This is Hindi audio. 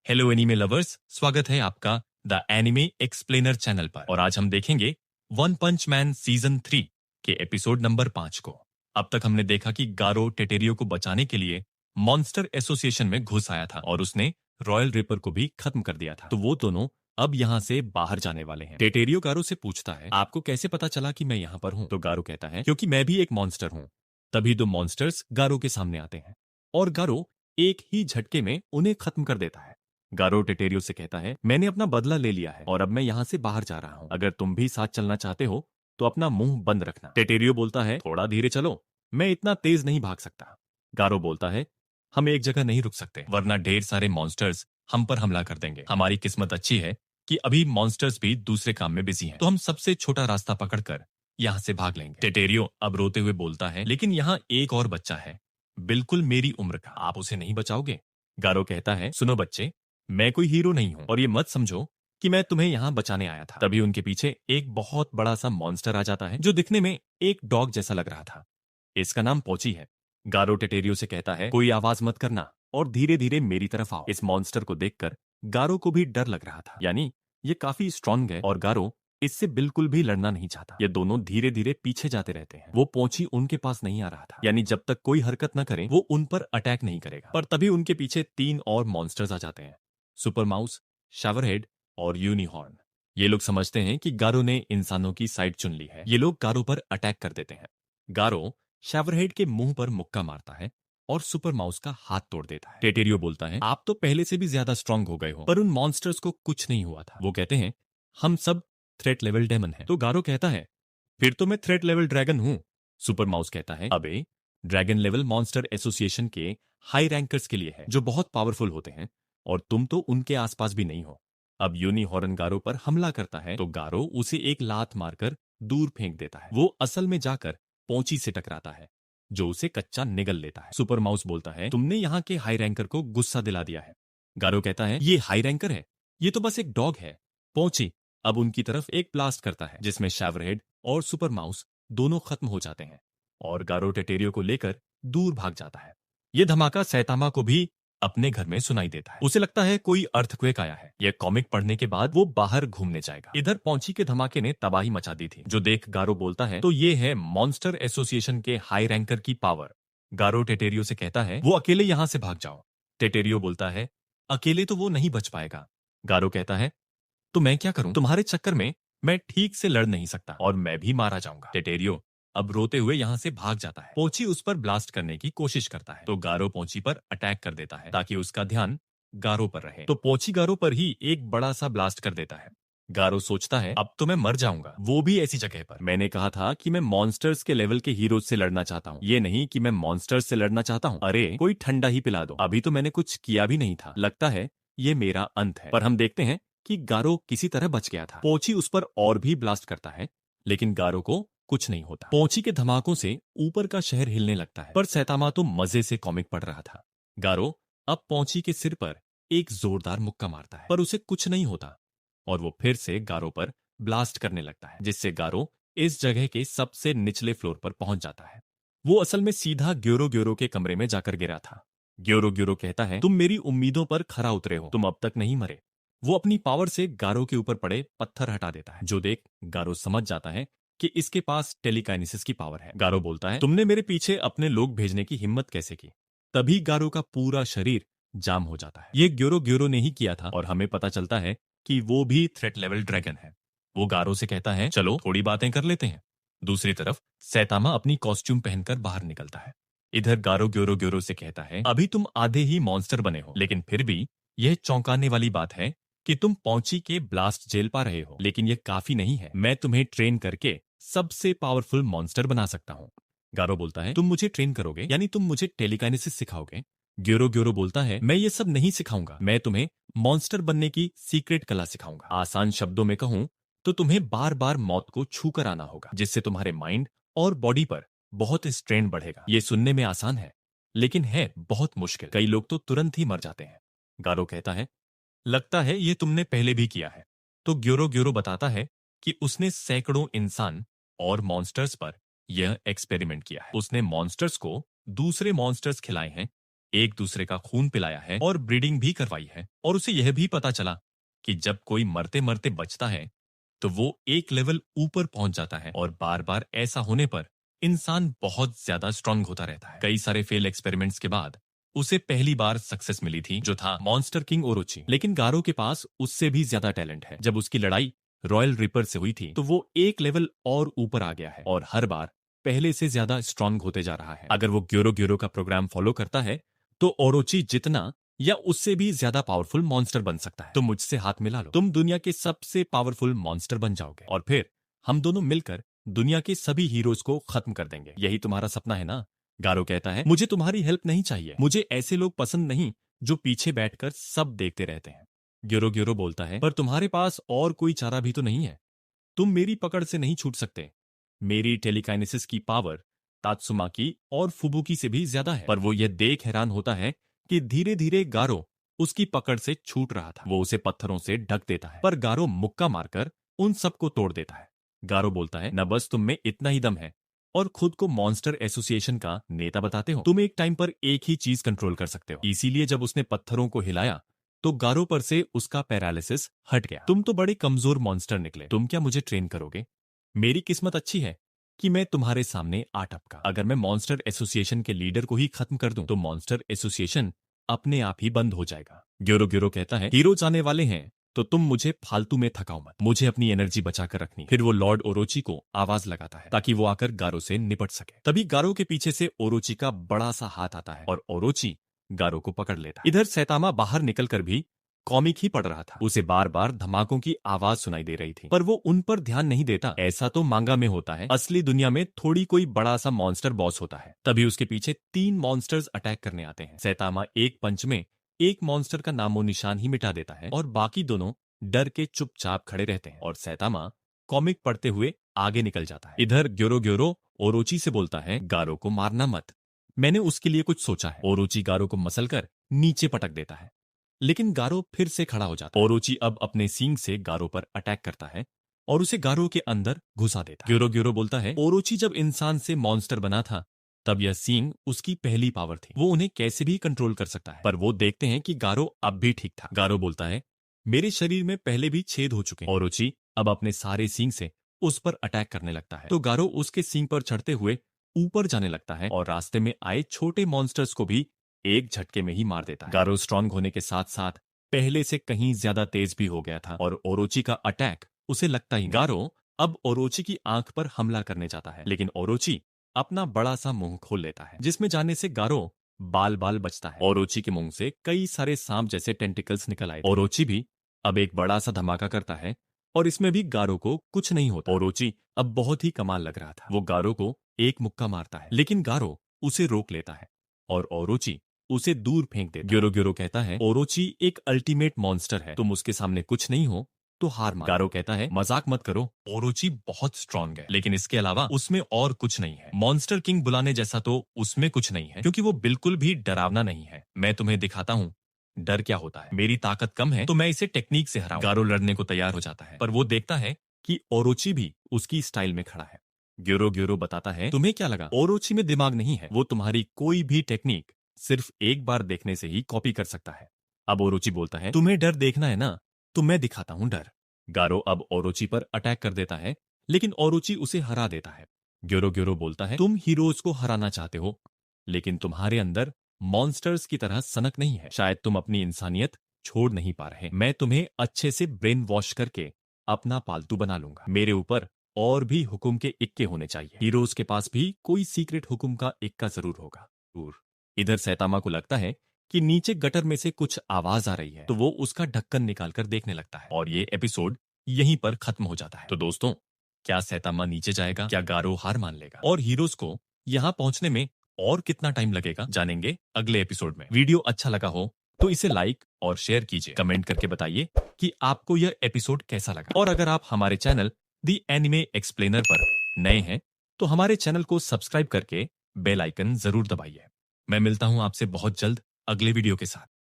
हेलो एनीमे लवर्स, स्वागत है आपका द एनिमे एक्सप्लेनर चैनल पर। और आज हम देखेंगे वन पंच मैन सीजन 3 के एपिसोड नंबर 5 को। अब तक हमने देखा कि गारो टेटेरियो को बचाने के लिए मॉन्स्टर एसोसिएशन में घुस आया था और उसने रॉयल रिपर को भी खत्म कर दिया था। तो वो दोनों अब यहाँ से बाहर जाने वाले हैं। टेटेरियो गारो से पूछता है, आपको कैसे पता चला कि मैं यहाँ पर हूँ? तो गारो कहता है, क्योंकि मैं भी एक मॉन्स्टर हूँ। तभी दो मॉन्स्टर्स गारो के सामने आते हैं और गारो एक ही झटके में उन्हें खत्म कर देता है। गारो टेटेरियो से कहता है, मैंने अपना बदला ले लिया है और अब मैं यहाँ से बाहर जा रहा हूँ। अगर तुम भी साथ चलना चाहते हो तो अपना मुंह बंद रखना। टेटेरियो बोलता है, थोड़ा धीरे चलो, मैं इतना तेज नहीं भाग सकता। गारो बोलता है, हम एक जगह नहीं रुक सकते वरना ढेर सारे मॉन्स्टर्स हम पर हमला कर देंगे। हमारी किस्मत अच्छी है कि अभी मॉन्स्टर्स भी दूसरे काम में बिजी हैं, तो हम सबसे छोटा रास्ता पकड़कर यहाँ से भाग लेंगे। टेटेरियो अब रोते हुए बोलता है, लेकिन यहाँ एक और बच्चा है, बिल्कुल मेरी उम्र का, आप उसे नहीं बचाओगे? गारो कहता है, सुनो बच्चे, मैं कोई हीरो नहीं हूं और ये मत समझो कि मैं तुम्हें यहाँ बचाने आया था। तभी उनके पीछे एक बहुत बड़ा सा मॉन्स्टर आ जाता है जो दिखने में एक डॉग जैसा लग रहा था। इसका नाम पोची है। गारो टेटेरियो से कहता है, कोई आवाज मत करना और धीरे धीरे मेरी तरफ आओ। इस मॉन्स्टर को देखकर गारो को भी डर लग रहा था, यानी ये काफी स्ट्रांग है और गारो इससे बिल्कुल भी लड़ना नहीं चाहता। ये दोनों धीरे धीरे पीछे जाते रहते हैं। वो पोची उनके पास नहीं आ रहा था, यानी जब तक कोई हरकत न करे वो उन पर अटैक नहीं करेगा। पर तभी उनके पीछे 3 और मॉन्स्टर्स आ जाते हैं, सुपर माउस, शावरहेड और यूनिहॉर्न। ये लोग समझते हैं कि गारो ने इंसानों की साइड चुन ली है। ये लोग गारो पर अटैक कर देते हैं। गारो शावरहेड के मुंह पर मुक्का मारता है और सुपर माउस का हाथ तोड़ देता है। टेटेरियो बोलता है, आप तो पहले से भी ज्यादा स्ट्रांग हो गए हो, पर उन मॉन्स्टर्स को कुछ नहीं हुआ था। वो कहते हैं, हम सब थ्रेट लेवल डेमन है। तो गारो कहता है, फिर तो मैं थ्रेट लेवल ड्रैगन हूं। सुपर माउस कहता है, अबे ड्रैगन लेवल मॉन्स्टर एसोसिएशन के हाई रैंकर्स के लिए है जो बहुत पावरफुल होते हैं और तुम तो उनके आसपास भी नहीं हो। अब यूनिहॉर्न गारो पर हमला करता है तो गारो उसे एक लात मारकर दूर फेंक देता है। वो असल में जाकर पोंची से टकराता है जो उसे कच्चा निगल लेता है। सुपर माउस बोलता है, तुमने यहाँ के हाई रैंकर को गुस्सा दिला दिया है। गारो कहता है, ये हाई रैंकर है, ये तो बस एक डॉग है। पोंची अब उनकी तरफ एक ब्लास्ट करता है जिसमें शावरहेड और सुपर माउस दोनों खत्म हो जाते हैं और गारो टेटेरियो को लेकर दूर भाग जाता है। ये धमाका सैतामा को भी अपने घर में सुनाई देता है। उसे लगता है कोई अर्थक्वेक आया है। यह कॉमिक पढ़ने के बाद वो बाहर घूमने जाएगा। इधर पोंची के धमाके ने तबाही मचा दी थी, जो देख गारो बोलता है, तो ये है मॉन्स्टर एसोसिएशन के हाई रैंकर की पावर। गारो टेटेरियो से कहता है, वो अकेले यहाँ से भाग जाओ। टेटेरियो बोलता है, अकेले तो वो नहीं बच पाएगा। गारो कहता है, तो मैं क्या करूं? तुम्हारे चक्कर में मैं ठीक से लड़ नहीं सकता और मैं भी मारा जाऊंगा। टेटेरियो अब रोते हुए यहाँ से भाग जाता है। पोची उस पर ब्लास्ट करने की कोशिश करता है तो गारो पोची पर अटैक कर देता है ताकि उसका ध्यान गारो पर रहे। तो पोची गारो पर ही एक बड़ा सा ब्लास्ट कर देता है। गारो सोचता है, अब तो मैं मर जाऊंगा, वो भी ऐसी जगह पर। मैंने कहा था कि मैं मॉन्स्टर्स के लेवल के हीरोज से लड़ना चाहता हूँ, ये नहीं कि मैं मॉन्स्टर्स से लड़ना चाहता हूँ। अरे कोई ठंडा ही पिला दो, अभी तो मैंने कुछ किया भी नहीं था। लगता है ये मेरा अंत है। पर हम देखते हैं कि गारो किसी तरह बच गया था। पोची उस पर और भी ब्लास्ट करता है लेकिन गारो को कुछ नहीं होता। पोची के धमाकों से ऊपर का शहर हिलने लगता है पर सैतामा तो मजे से कॉमिक पढ़ रहा था। गारो अब पोची के सिर पर एक जोरदार मुक्का मारता है पर उसे कुछ नहीं होता और वो फिर से गारो पर ब्लास्ट करने लगता है जिससे गारो इस जगह के सबसे निचले फ्लोर पर पहुंच जाता है। वो असल में सीधा ग्योरो ग्योरो के कमरे में जाकर गिरा था। ग्योरो ग्योरो कहता है, तुम मेरी उम्मीदों पर खरा उतरे हो, तुम अब तक नहीं मरे। वो अपनी पावर से गारो के ऊपर पड़े पत्थर हटा देता है जो देख गारो समझ जाता है कि इसके पास टेलीकाइनेसिस की पावर है। गारो बोलता है, तुमने मेरे पीछे अपने लोग भेजने की हिम्मत कैसे की? तभी गारो का पूरा शरीर जाम हो जाता है। ये ग्योरो ग्योरो ने ही किया था और हमें पता चलता है कि वो भी थ्रेट लेवल ड्रैगन है। वो गारो से कहता है, चलो थोड़ी बातें कर लेते हैं। दूसरी तरफ सैतामा अपनी कॉस्ट्यूम पहनकर बाहर निकलता है। इधर गारो ग्योरो ग्योरो से कहता है, अभी तुम आधे ही मॉन्स्टर बने हो लेकिन फिर भी यह चौंकाने वाली बात है कि तुम पोंची के ब्लास्ट झेल पा रहे हो, लेकिन यह काफी नहीं है। मैं तुम्हें ट्रेन करके सबसे पावरफुल मॉन्स्टर बना सकता हूँ। गारो बोलता है, तुम मुझे ट्रेन करोगे, यानी तुम मुझे टेलीकाइनेसिस सिखाओगे? ग्योरो ग्योरो बोलता है, मैं ये सब नहीं सिखाऊंगा, मैं तुम्हें मॉन्स्टर बनने की सीक्रेट कला सिखाऊंगा। आसान शब्दों में कहूं तो तुम्हें बार बार मौत को छू कर आना होगा जिससे तुम्हारे माइंड और बॉडी पर बहुत स्ट्रेन बढ़ेगा। ये सुनने में आसान है लेकिन है बहुत मुश्किल। कई लोग तो तुरंत ही मर जाते हैं। गारो कहता है, लगता है ये तुमने पहले भी किया है। तो ग्योरो ग्योरो बताता है कि उसने सैकड़ों इंसान और मॉन्स्टर्स पर यह एक्सपेरिमेंट किया है। उसने मॉन्स्टर्स को दूसरे मॉन्स्टर्स खिलाए हैं एक दूसरे का खून पिलाया है और ब्रीडिंग भी करवाई है। और उसे यह भी पता चला कि जब कोई मरते मरते बचता है तो वो एक लेवल ऊपर पहुंच जाता है, और बार बार ऐसा होने पर इंसान बहुत ज्यादा स्ट्रांग होता रहता है। कई सारे फेल एक्सपेरिमेंट्स के बाद उसे पहली बार सक्सेस मिली थी, जो था मॉन्स्टर किंग ओरोची। लेकिन गारो के पास उससे भी ज्यादा टैलेंट है। जब उसकी लड़ाई रॉयल रिपर से हुई थी तो वो एक लेवल और ऊपर आ गया है और हर बार पहले से ज्यादा स्ट्रांग होते जा रहा है। अगर वो ग्योरो ग्योरो का प्रोग्राम फॉलो करता है तो ओरोची जितना या उससे भी ज्यादा पावरफुल मॉन्स्टर बन सकता है। तुम मुझसे हाथ मिला लो, तुम दुनिया के सबसे पावरफुल मॉन्स्टर बन जाओगे और फिर हम दोनों मिलकर दुनिया के सभी हीरोज को खत्म कर देंगे। यही तुम्हारा सपना है ना? गारो कहता है, मुझे तुम्हारी हेल्प नहीं चाहिए। मुझे ऐसे लोग पसंद नहीं जो पीछे बैठकर सब देखते रहते हैं। ग्योरो ग्योरो बोलता है, पर तुम्हारे पास और कोई चारा भी तो नहीं है। तुम मेरी पकड़ से नहीं छूट सकते। मेरी टेलीकाइनेसिस की पावर तात्सुमाकी और फुबुकी से भी ज्यादा है। पर वो यह देख हैरान होता है कि धीरे धीरे गारो उसकी पकड़ से छूट रहा था। वो उसे पत्थरों से ढक देता है, पर गारो मुक्का मारकर उन सबको तोड़ देता है। गारो बोलता है, न बस तुम में इतना ही दम है और खुद को मॉन्स्टर एसोसिएशन का नेता बताते हो। तुम एक टाइम पर एक ही चीज कंट्रोल कर सकते हो। इसीलिए जब उसने पत्थरों को हिलाया तो गारो पर से उसका पैरालिसिस हट गया। तुम तो बड़े कमजोर मॉन्स्टर निकले। तुम क्या मुझे ट्रेन करोगे? मेरी किस्मत अच्छी है कि मैं तुम्हारे सामने आ टपका। अगर मैं मॉन्स्टर एसोसिएशन के लीडर को ही खत्म कर दूं तो मॉन्स्टर एसोसिएशन अपने आप ही बंद हो जाएगा। ग्योरो ग्योरो कहता है, हीरो जाने वाले हैं तो तुम मुझे फालतू में थकाओ मत। मुझे अपनी एनर्जी बचाकर रखनी। फिर वो लॉर्ड ओरोची को आवाज लगाता है ताकि वो आकर गारो से निपट सके। तभी गारो के पीछे से ओरोची का बड़ा सा हाथ आता है और ओरोची गारो को पकड़ लेता है। इधर सैतामा बाहर निकलकर भी कॉमिक ही पढ़ रहा था। उसे बार बार धमाकों की आवाज सुनाई दे रही थी, पर वो उन पर ध्यान नहीं देता। ऐसा तो मांगा में होता है, असली दुनिया में थोड़ी कोई बड़ा सा मॉन्स्टर बॉस होता है। तभी उसके पीछे 3 मॉन्स्टर्स अटैक करने आते हैं। सैतामा एक पंच में एक मॉन्स्टर का नामो निशान ही मिटा देता है और बाकी दोनों डर के चुपचाप खड़े रहते हैं और सैतामा कॉमिक पढ़ते हुए आगे निकल जाता है। इधर ग्योरो ग्योरो ओरोची से बोलता है, गारो को मारना मत, मैंने उसके लिए कुछ सोचा है। ओरोची गारो को मसलकर नीचे पटक देता है, लेकिन गारो फिर से खड़ा हो जाता है। ओरोची अब अपने सींग से गारो पर अटैक करता है और उसे गारो के अंदर घुसा देता है। ग्योरो ग्योरो बोलता है, ओरोची जब इंसान से मॉन्स्टर बना था तब यह सींग उसकी पहली पावर थी। वो उन्हें कैसे भी कंट्रोल कर सकता है। पर वो देखते हैं कि गारो अब भी ठीक था। गारो बोलता है, मेरे शरीर में पहले भी छेद हो चुके हैं। ओरोची अब अपने सारे सींग से उस पर अटैक करने लगता है तो गारो उसके सींग पर चढ़ते हुए ऊपर जाने लगता है और रास्ते में आए छोटे मॉन्स्टर्स को भी एक झटके में ही मार देता है। गारो स्ट्रांग होने के साथ साथ पहले से कहीं ज्यादा तेज भी हो गया था और ओरोची का अटैक उसे लगता ही। गारो अब ओरोची की आंख पर हमला करने जाता है, लेकिन ओरोची अपना बड़ा सा मुंह खोल लेता है जिसमें जाने से गारो बाल बाल बचता है। ओरोची के मुंह से कई सारे सांप जैसे टेंटिकल्स निकल आए। ओरोची भी अब एक बड़ा सा धमाका करता है और इसमें भी गारो को कुछ नहीं होता। ओरोची अब बहुत ही कमाल लग रहा था। वो गारो को एक मुक्का मारता है, लेकिन गारो उसे रोक लेता है और ओरोची उसे दूर फेंक देता है। ग्योरो ग्योरो कहता है, ओरोची एक अल्टीमेट मॉन्स्टर है, तुम उसके सामने कुछ नहीं हो तो हार मान। गारो कहता है, मजाक मत करो, ओरोची बहुत स्ट्रांग है, लेकिन इसके अलावा उसमें और कुछ नहीं है। मॉन्स्टर किंग बुलाने जैसा तो उसमें कुछ नहीं है, क्योंकि वो बिल्कुल भी डरावना नहीं है। मैं तुम्हें दिखाता हूँ डर क्या होता है। मेरी ताकत कम है तो मैं इसे टेक्निक से हराऊं। गारो लड़ने को तैयार हो जाता है, पर वो देखता है कि ओरोची भी उसकी स्टाइल में खड़ा है। ग्योरो ग्योरो बताता है, तुम्हें क्या लगा ओरोची में दिमाग नहीं है? वो तुम्हारी कोई भी टेक्निक सिर्फ एक बार देखने से ही कॉपी कर सकता है। अब ओरोची बोलता है, तुम्हें डर देखना है ना, तो मैं दिखाता हूं डर। गारो अब ओरोची पर अटैक कर देता है, लेकिन ओरोची उसे हरा देता है। ग्योरो ग्योरो बोलता है, तुम हीरोज को हराना चाहते हो, लेकिन तुम्हारे अंदर मॉन्स्टर्स की तरह सनक नहीं है। शायद तुम अपनी इंसानियत छोड़ नहीं पा रहे। मैं तुम्हें अच्छे से ब्रेन वॉश करके अपना पालतू बना लूंगा। मेरे ऊपर और भी हुक्म के इक्के होने चाहिए। हीरोज के पास भी कोई सीक्रेट हुक्म का इक्का जरूर होगा। इधर सैतामा को लगता है कि नीचे गटर में से कुछ आवाज आ रही है, तो वो उसका ढक्कन निकालकर देखने लगता है और ये एपिसोड यहीं पर खत्म हो जाता है। तो दोस्तों, क्या सैतामा नीचे जाएगा? क्या गारो हार मान लेगा? और हीरोज को यहाँ पहुंचने में और कितना टाइम लगेगा, जानेंगे अगले एपिसोड में। वीडियो अच्छा लगा हो तो इसे लाइक और शेयर कीजिए। कमेंट करके बताइए कि आपको यह एपिसोड कैसा लगा। और अगर आप हमारे चैनल दी एनिमे एक्सप्लेनर पर नए हैं तो हमारे चैनल को सब्सक्राइब करके बेल आइकन जरूर दबाइए। मैं मिलता हूं आपसे बहुत जल्द अगले वीडियो के साथ।